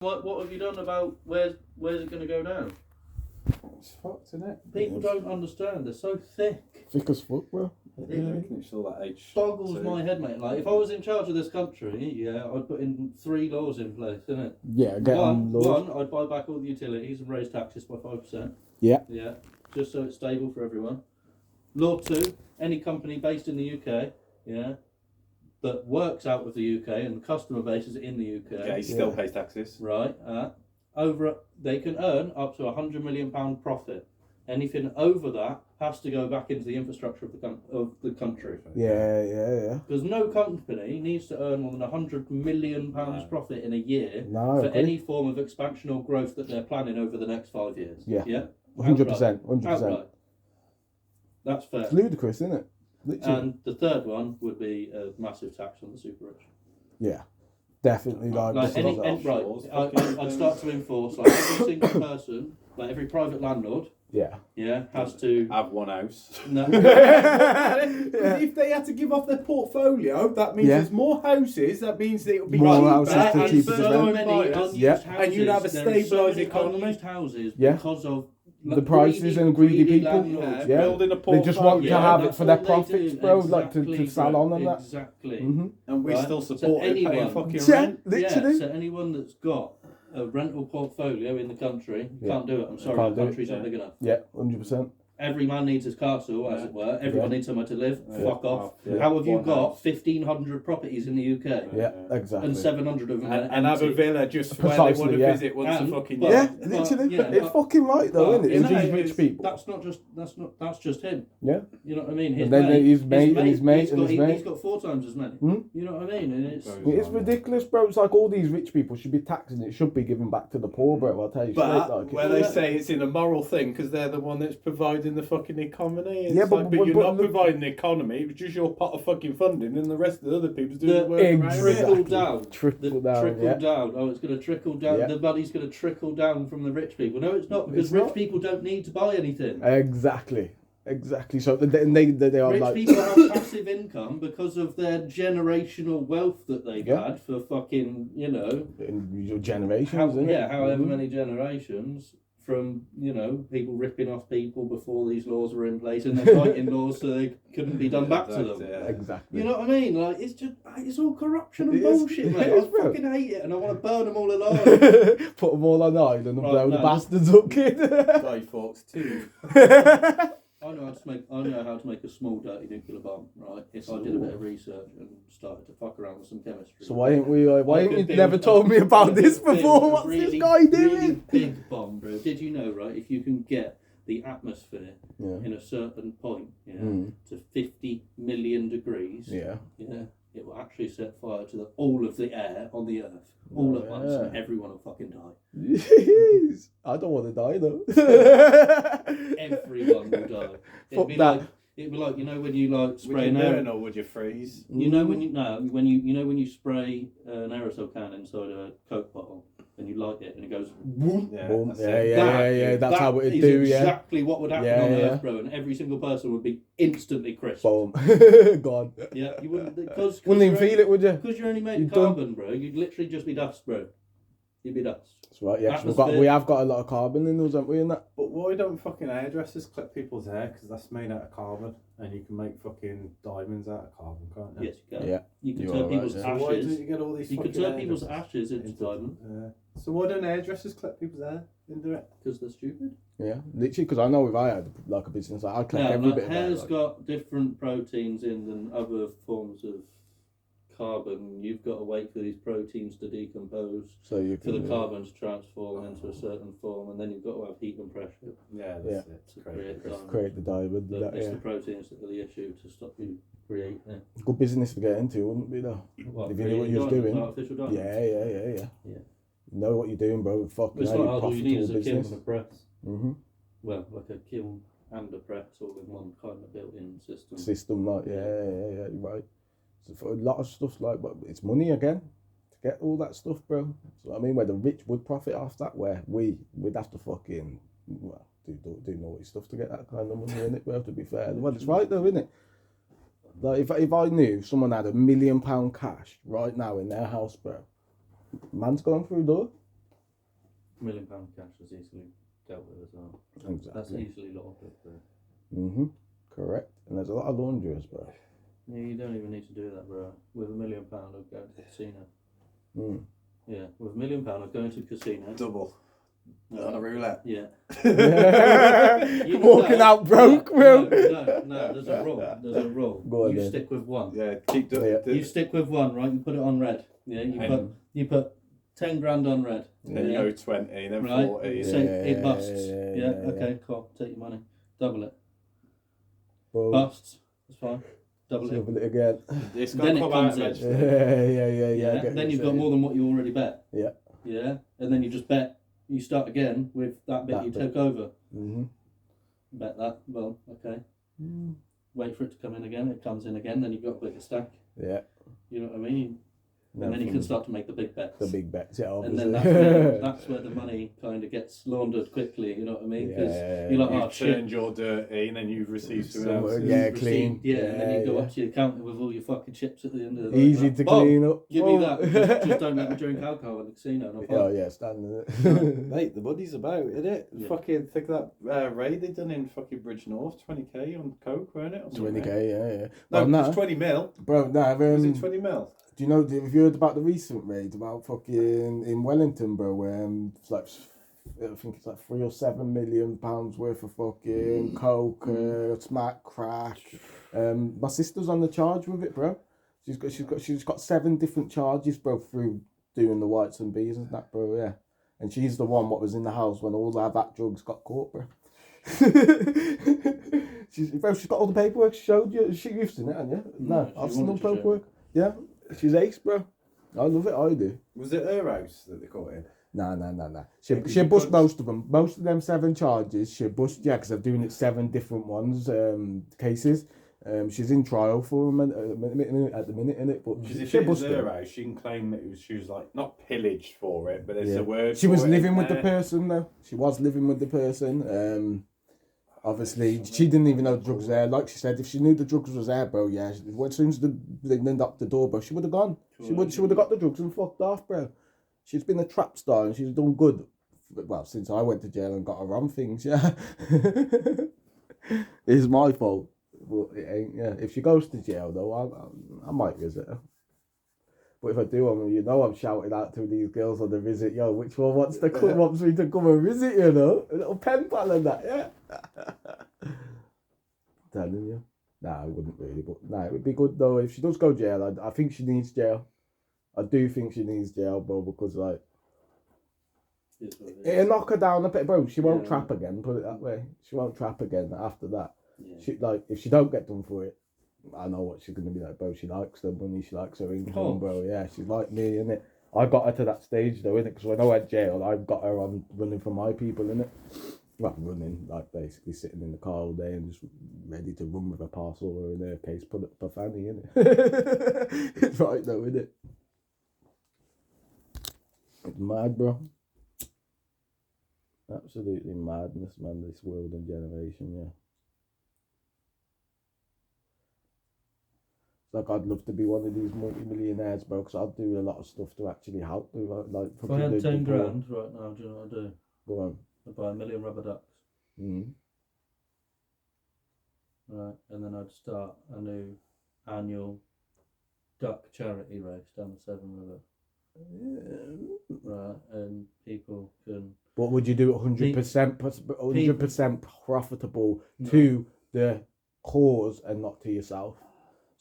What have you done about where's it going to go down? It's fucked, isn't it? People don't understand. They're so thick. Thick as fuck, bro. It's all that age. Boggles my head, mate. Like if I was in charge of this country, yeah, I'd put in 3 laws in place, innit? Yeah, get on laws. One, I'd buy back all the utilities and raise taxes by 5%. Yeah. Yeah, just so it's stable for everyone. Law 2, any company based in the UK, yeah, that works out of the UK and the customer base is in the UK. Yeah, he still pays taxes. Right, they can earn up to £100 million profit. Anything over that has to go back into the infrastructure of the country. Yeah. Because no company needs to earn more than £100 million profit in a year for any form of expansion or growth that they're planning over the next 5 years. Yeah. Yeah? 100%. 100%. Outright. That's fair. It's ludicrous, isn't it? Literally. And the third one would be a massive tax on the super rich. Yeah. Definitely. I'd start to enforce like every single person, like every private landlord. Yeah, has to have one house. No. If they had to give off their portfolio, that means there's more houses. That means it would be more houses cheaper, to cheaper so many houses, and you'd have a stabilised economy. Unused houses because of the prices and greedy people. Building a portfolio. They just want to have it for their profits, bro. Exactly, like to sell on and that. Exactly. And we still support it, paying fucking Yeah, rent. literally. So anyone that's got a rental portfolio in the country can't do it. I'm sorry, the country's not big enough. Yeah, 100%. Every man needs his castle, as it were. Everyone needs somewhere to live. Fuck off. Yeah. How have you got 1,500 properties in the UK? Yeah, exactly. And 700 of them and have a villa just where they want to visit once a fucking year. Yeah, literally. It's fucking right though, isn't it? These rich people. That's just him. Yeah. You know what I mean? His mate. He's got 4 times as many. You know what I mean? And it's ridiculous, bro. It's like all these rich people should be taxed and it should be given back to the poor, bro. I'll tell you straight. But where they say it's an immoral thing because they're the one that's providing the fucking economy. Yeah, but you're not providing the economy. It's just your pot of fucking funding, and the rest of the other people's doing the work. Trickle down. Trickle down. Oh, it's going to trickle down. The money's going to trickle down from the rich people. No, it's not, because rich people don't need to buy anything. Exactly. So they are rich like... people have passive income because of their generational wealth that they've had for fucking, generations. However many generations. From people ripping off people before these laws were in place, and they're fighting laws so they couldn't be done back to them. Yeah, exactly. You know what I mean? Like it's all corruption and bullshit, mate. I fucking hate it, and I want to burn them all alive. Put them all on island and blow the bastards up, kid. Guy Fawkes too. I know how to make a small dirty nuclear bomb, right? If I did a bit of research and started to fuck around with some chemistry. So why ain't you never told me about this before? What's this guy doing? Really big bomb, bro. Did you know, right? If you can get the atmosphere in a certain point, to 50 million degrees, it will actually set fire to all of the air on the earth all at once, and everyone will fucking die. I don't want to die though. Everyone will die. It'd be like when you spray an burn or would you freeze? When you spray an aerosol can inside a Coke bottle and you light it and it goes boom. That's how it would do. Exactly what would happen on Earth, bro, and every single person would be instantly crisp. Boom. Gone. Yeah, you wouldn't. Because wouldn't even feel it, would you? Because you're only made of carbon, bro. You'd literally just be dust, bro. You'd be dust. That's right. Yeah, we have got a lot of carbon in us, haven't we? In that. But why don't fucking hairdressers clip people's hair? Because that's made out of carbon, and you can make fucking diamonds out of carbon, can't you? Yes, you can. Yeah. You can turn people's ashes. So why don't you get all these? You can turn people's ashes into diamond. So why don't hairdressers clip people's hair? Because they're stupid. Yeah, literally. Because I know if I had like a business, I'd clip every bit of hair. Hair's got different proteins in than other forms of carbon. You've got to wait for these proteins to decompose for the carbon to transform into a certain form, and then you've got to have heat and pressure. Yeah, that's it. To create the diamond. It's the proteins that are the issue to stop you creating it. Good business to get into, wouldn't it be though? If you knew what you was doing. Artificial diamonds. Yeah. You know what you're doing, bro. Fucking it's not all you need is a kiln and a press. Mm-hmm. Well, like a kiln and a press, all in one kind of built-in system. You're right. So for a lot of stuff, but it's money again to get all that stuff, bro. So I mean, where the rich would profit off that, where we'd have to fucking do naughty stuff to get that kind of money in it. Well, to be fair, well, it's right though, isn't it? Like if I knew someone had £1 million cash right now in their house, bro, man's going through door. £1 million cash is easily dealt with as well. Exactly. That's easily locked up there. Correct. And there's a lot of laundries, bro. Yeah, you don't even need to do that, bro. With £1 million, I'd go to the casino. Yeah, with £1 million, I'd go into the casino. Double. On a roulette. Yeah. Walking out broke, bro. No, there's a rule. There's a rule. Go on, you then. stick with one. Yeah, keep doing You stick with one, right? You put it on red. Yeah, you put 10 grand on red. Then you go 20, and then right? 40. So it busts. Yeah, okay, cool. Take your money. Double it. Busts. That's fine. Double it again. It's then it comes in. Yeah. Then you've got more than what you already bet. Yeah. Yeah. And then you just bet. You start again with that bit you took over. Bet that. Well, okay. Wait for it to come in again. It comes in again. Then you've got a bigger stack. Yeah. You know what I mean? And then you can start to make the big bets. The big bets, yeah, obviously. And then that's where the money kind of gets laundered quickly, you know what I mean? Because you're like, you've turned your dirty and then you've received some else. Yeah, clean. Yeah, and then you go up to your counter with all your fucking chips at the end of the night. Easy to clean up. Give me that. Just don't let me drink alcohol in the casino. No Oh, yeah, standing it. Mate, the money's about, isn't it? Yeah. Fucking think of that raid they done in fucking Bridge North, 20k on coke, weren't it? 20k, yeah. No, Well, it was 20 mil. Bro, Was it 20 mil? do you know, have you heard about the recent raid about fucking in Wellington, bro, where it's like, I think it's like £3 or £7 million worth of fucking coke, smack, crack. My sister's on the charge with it, bro. She's got 7 different charges, bro, through doing the whites and bees and that, bro, yeah. And she's the one what was in the house when all that drugs got caught, bro. She's got all the paperwork. She showed you. You've seen it, haven't you? No, I've seen all the paperwork. Yeah, she's ace, bro. I love it. I do. Was it her house that they caught in? No. She bust most of them. Most of them 7 charges. She bust, yeah, because they're doing it 7 different ones, cases. She's in trial for them at the minute, innit? But she bust her house. She can claim that she was like not pillaged for it, but there's a word. She was living with the person though. She was living with the person. Obviously, she didn't even know the drugs were there. Like she said, if she knew the drugs was there, bro, yeah. As soon as they knocked the door, bro, she would have gone. She would have got the drugs and fucked off, bro. She's been a trap star and she's done good. Well, since I went to jail and got her on things, yeah. It's my fault. But it ain't, yeah. If she goes to jail, though, I might visit her. But if I do, I'm shouting out to these girls on the visit, yo, which one wants me to come and visit, you know? A little pen pal and that, yeah. Telling you. Nah, I wouldn't really, but nah, it would be good, though. If she does go jail, I think she needs jail. I do think she needs jail, bro, because, like, it'll knock her down a bit, bro. She won't trap again, put it that way. She won't trap again after that. Yeah. She, like, if she don't get done for it, I know what she's going to be like, bro. She likes the money, she likes her income, bro. Yeah, she's like me, innit? I got her to that stage, though, innit? Because when I went jail, I got her on running for my people, innit? Well, running, like, basically sitting in the car all day and just ready to run with a parcel, or in her case, put it up a fanny, innit? It's right, though, innit? It's mad, bro. Absolutely madness, man, this world and generation, yeah. Like, I'd love to be one of these multi-millionaires, bro, because I'd do a lot of stuff to actually help. Like, if I had 10 grand right now, do you know what I'd do? Go on. I'd buy 1 million rubber ducks. Mm. Right, and then I'd start a new annual duck charity race down the Severn River. Yeah. Right, and people can... But would you do it 100% profitable to the cause and not to yourself?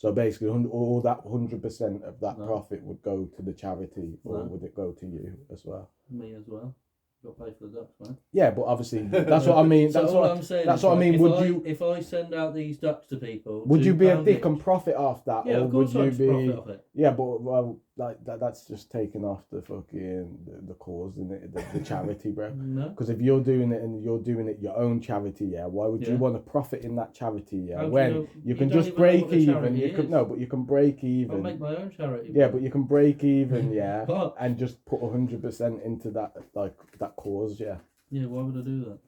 So basically, all that 100% of that profit would go to the charity, or would it go to you as well? Me as well. You've got to pay for the ducks, man. Yeah, but obviously, that's what I mean. That's what I'm saying. That's what I mean. If I send out these ducks to people, would you be a dick and profit off that? Yeah, or of course would you be? Profit off it. Yeah, but well, like that's just taking off the fucking the cause and the charity, bro. No. Because if you're doing it and you're doing it your own charity, yeah, why would you want to profit in that charity? Yeah, when you can just break even. You can but you can break even. I'll make my own charity. Yeah, but you can break even, yeah, and just put 100% into that, like that cause, yeah. Yeah, why would I do that?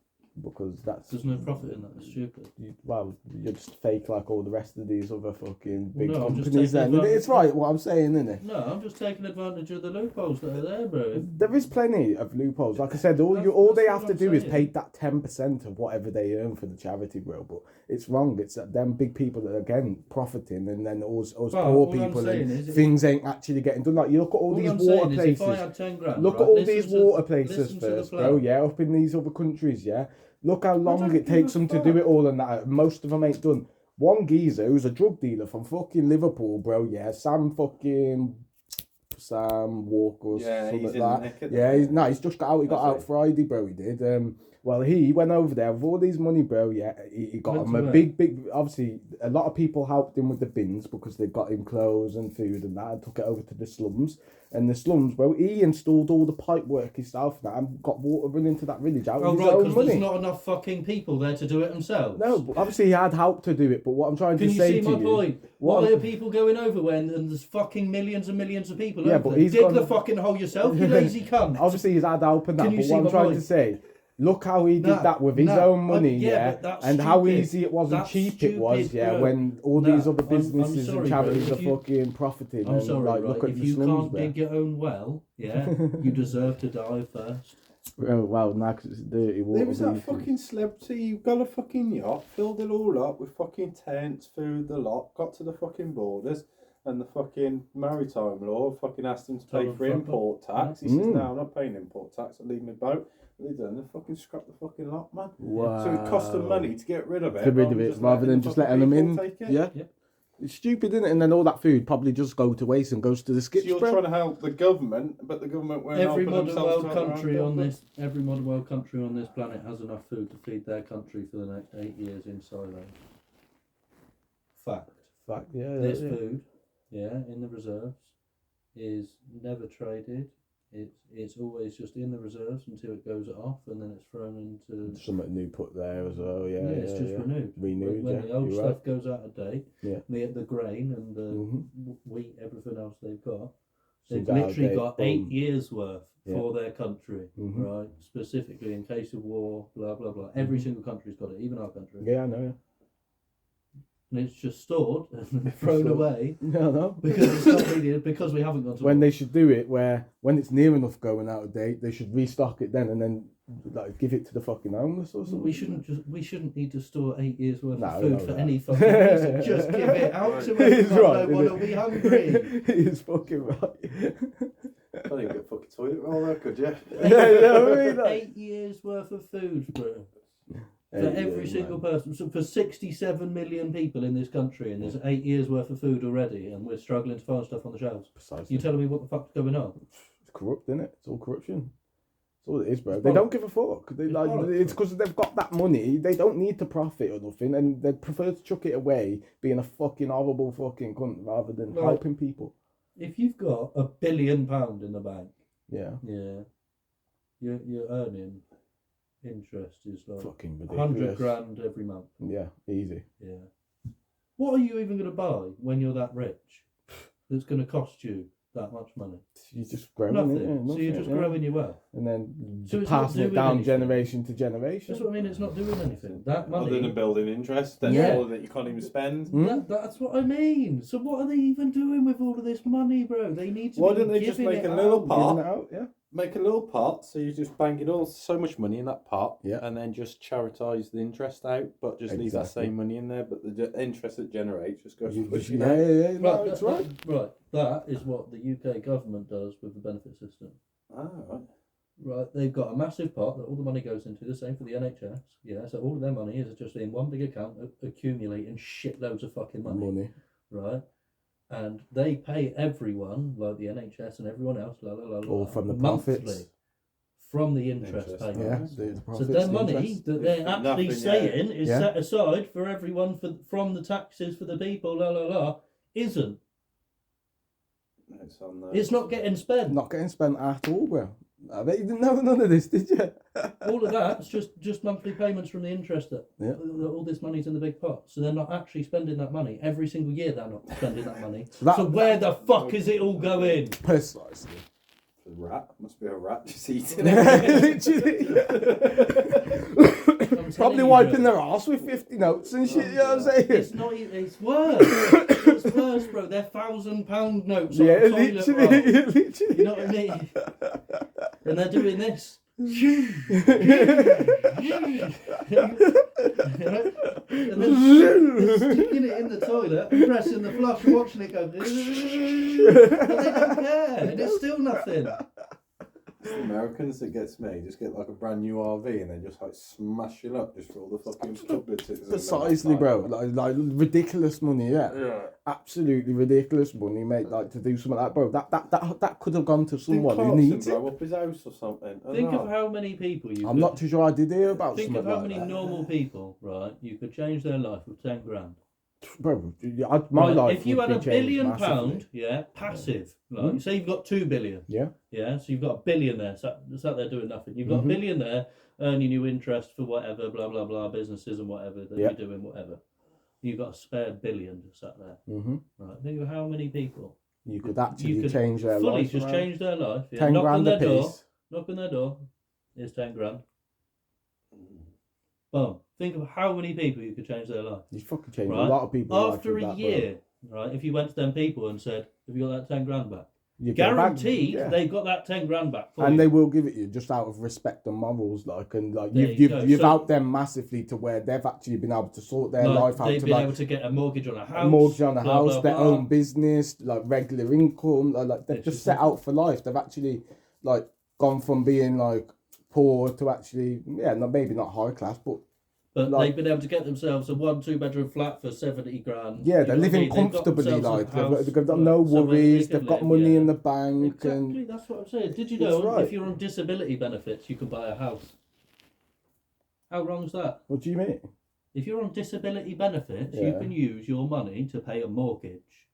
because that's... There's no profit in that. It's stupid. You're just fake like all the rest of these other fucking big companies then. It's right what I'm saying, isn't it? No, I'm just taking advantage of the loopholes that are there, bro. There is plenty of loopholes. Like I said, all they have to do is pay that 10% of whatever they earn for the charity, bro. But it's wrong. It's them big people that are, again, profiting, and then us poor people, and things ain't actually getting done. Like, you look at all these water places. If I had 10 grand, look at all these water places first, bro. Yeah, up in these other countries, yeah. Look how long it takes them to do it all, and that most of them ain't done. One geezer who's a drug dealer from fucking Liverpool, bro. Yeah, Sam Walker, something like that. Yeah, he's just got out. He got out Friday, bro. He did. Well, he went over there with all these money, bro. Yeah, he got him a big. Obviously, a lot of people helped him with the bins because they got him clothes and food and that, and took it over to the slums. And the slums, bro, he installed all the pipe work himself and got water running to that village out of his own money. There's not enough fucking people there to do it themselves. No, but obviously he had help to do it. But what I'm trying to say to you... Can you see my point? Why are people going over when there's fucking millions and millions of people over there? Dig the fucking hole yourself, you lazy cunt. Obviously he's had help in that, but what I'm trying to say... Look how he did that with his own money, and how easy it was and cheap it was, when all these other businesses and charities are fucking profiting. I'm sorry, right, look at if you can't dig your own well, you deserve to die first. Well, now because it's dirty water. There was that fucking celebrity who got a fucking yacht, filled it all up with fucking tents, food, the lot, got to the fucking borders, and the fucking maritime law fucking asked him to pay for import tax. He says, no, I'm not paying import tax, I'll leave my boat. They done. They fucking scrapped the fucking lot, man. Wow. So it cost them money to get rid of it. Rather than just letting them in. Yeah. It's stupid, isn't it? And then all that food probably just go to waste and goes to the skips. So you're trying to help the government, but the government won't every modern world country on this planet has enough food to feed their country for the next 8 years in silo. Fact. Yeah. This food, in the reserves, is never traded. It's always just in the reserves until it goes off, and then it's thrown into something new put there as well. It's just renewed. When the old stuff goes out of date, the grain and the wheat, everything else they've got, they've literally got 8 years worth for their country, right? Specifically in case of war, blah blah blah. Every single country's got it, even our country. Yeah, I know. Yeah. And it's just stored and thrown away. No. Because it's not needed, because we haven't got to... When they should do it, when it's near enough going out of date, they should restock it then and then give it to the fucking homeless or something. We shouldn't need to store 8 years worth of food for any fucking reason. Just give it out to us. He's right. I want to be hungry. He's fucking right. I didn't get a fucking toilet roll there, could you? Yeah, 8 years worth of food, bro. For every single person. So for 67 million people in this country, and there's 8 years worth of food already, and we're struggling to find stuff on the shelves. Precisely. You telling me what the fuck's going on? It's corrupt, isn't it? It's all corruption. That's all it is, bro. They don't give a fuck. It's because they've got that money. They don't need to profit or nothing, and they prefer to chuck it away, being a fucking horrible fucking cunt, rather than helping people. If you've got £1 billion in the bank, you're earning... interest is like fucking ridiculous. 100 grand every month. Yeah, easy. Yeah. What are you even going to buy when you're that rich? That's going to cost you that much money. You just growing nothing. So you're just growing your wealth, and then passing it down generation to generation. That's what I mean. It's not doing anything. That money, other than building interest, then all that you can't even spend. That's what I mean. So what are they even doing with all of this money, bro? They need to. Why don't they just make a little pot? Out, Make a little pot, so you're just banking so much money in that pot, and then just charitise the interest out, but just leave that same money in there, but the interest it generates just goes pushing out. Right, that's right. Right, that is what the UK government does with the benefit system. Right. Right, they've got a massive pot that all the money goes into, the same for the NHS, so all of their money is just in one big account, accumulating shitloads of fucking money. Right? And they pay everyone, like the NHS and everyone else, all from the monthly, profits, from the interest payments. Yeah, the so their money that they're actually saying is set aside for everyone from the taxes for the people, isn't. It's not getting spent. Not getting spent at all, bro. I bet you didn't know none of this, did you? All of that's just monthly payments from the interest that all this money's in the big pot. So they're not actually spending that money. Every single year they're not spending that money. So where the fuck is it all going? Precisely. A rat? Must be a rat just eating it. probably wiping their arse with 50 notes and shit. You know what I'm saying? It's not. It's worse. It's worse, bro. They're £1,000 notes. On the toilet literally. You know what I mean? And they're doing this. And then they're sticking it in the toilet and pressing the flush and watching it go. But they don't care. And it's still nothing. Americans that gets me just get like a brand new RV and they just like smash it up just for all the fucking publicity. Precisely, bro. Like ridiculous money, yeah. Absolutely ridiculous money, mate. Like to do something like that, bro. That could have gone to someone who needs it. Blow up his house or something. Think of how many people you. I'm not too sure I did hear about. Think of how many normal people, right? You could change their life with 10 grand. Bro, my life. If you had £1 billion, passive, like say you've got 2 billion, so you've got a billionaire sat there doing nothing. You've got a billionaire earning you interest for whatever, blah blah blah, businesses and whatever that you're doing, whatever. You've got a spare billion just sat there, right? Think of how many people you could actually change their life. Fully just change their life. 10 grand a piece. Knock on their door. Here's 10 grand. Boom. Think of how many people you could change their life. You fucking change a lot of people. After a year, right? If you went to them people and said, "Have you got that 10 grand back?" You guaranteed they've got that 10 grand back. And they will give it you just out of respect and morals, like, and like you've helped them massively to where they've actually been able to sort their life out. They've been able to get a mortgage on a house, their own business, like regular income, like they've just set out for life. They've actually like gone from being like poor to actually maybe not high class, but they've been able to get themselves a 1-2 bedroom flat for 70 grand. Yeah, they're living comfortably. Like they've got no worries. They've got money in the bank. Exactly, that's what I'm saying. Did you know if you're on disability benefits, you can buy a house? How wrong is that? What do you mean? If you're on disability benefits, you can use your money to pay a mortgage.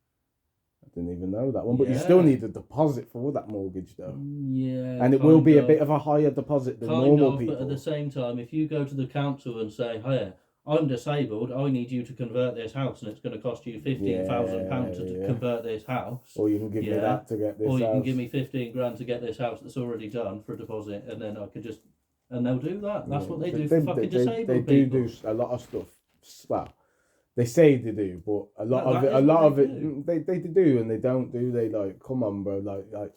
I didn't even know that one, but you still need a deposit for that mortgage, though. Yeah, and it will be a bit of a higher deposit than normal people. But at the same time, if you go to the council and say, "Hey, I'm disabled. I need you to convert this house, and it's going to cost you £15,000 to convert this house," or you can give me that to get this, or you can give me 15 grand to get this house that's already done for a deposit, and then I could just, and they'll do that. That's what they do for fucking disabled people. They do a lot of stuff. Well, they say they do, but a lot of it, they do and they don't do. They like, come on, bro. Like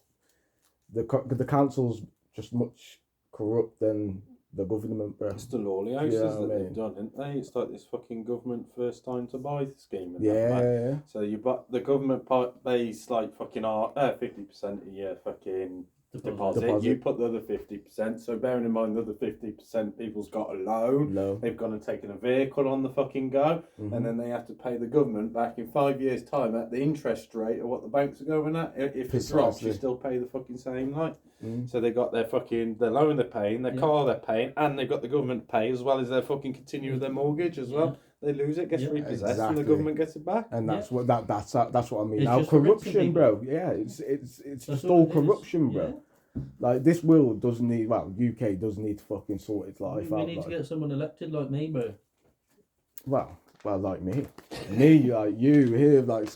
the council's just much corrupt than the government, bro. It's the lawley houses that they've done, isn't they? It's like this fucking government first time to buy scheme. Yeah. So the government pays like fucking 50% of your fucking deposit. You put the other 50%. So bearing in mind the other 50%, people's got a loan. They've gone and taken a vehicle on the fucking go, and then they have to pay the government back in 5 years' time at the interest rate of what the banks are going at. If it drops, you still pay the fucking same, like. So they got their loan they're paying, their car they're paying, and they've got the government pay as well as their fucking continue with their mortgage as well. They lose it, gets repossessed, and the government gets it back. And that's what that's what I mean. Now corruption, bro. Yeah, it's just all corruption, bro. Like this world does need. Well, UK does need to fucking sort its life out. We need to get someone elected like me, bro. Well, like me, like you here, like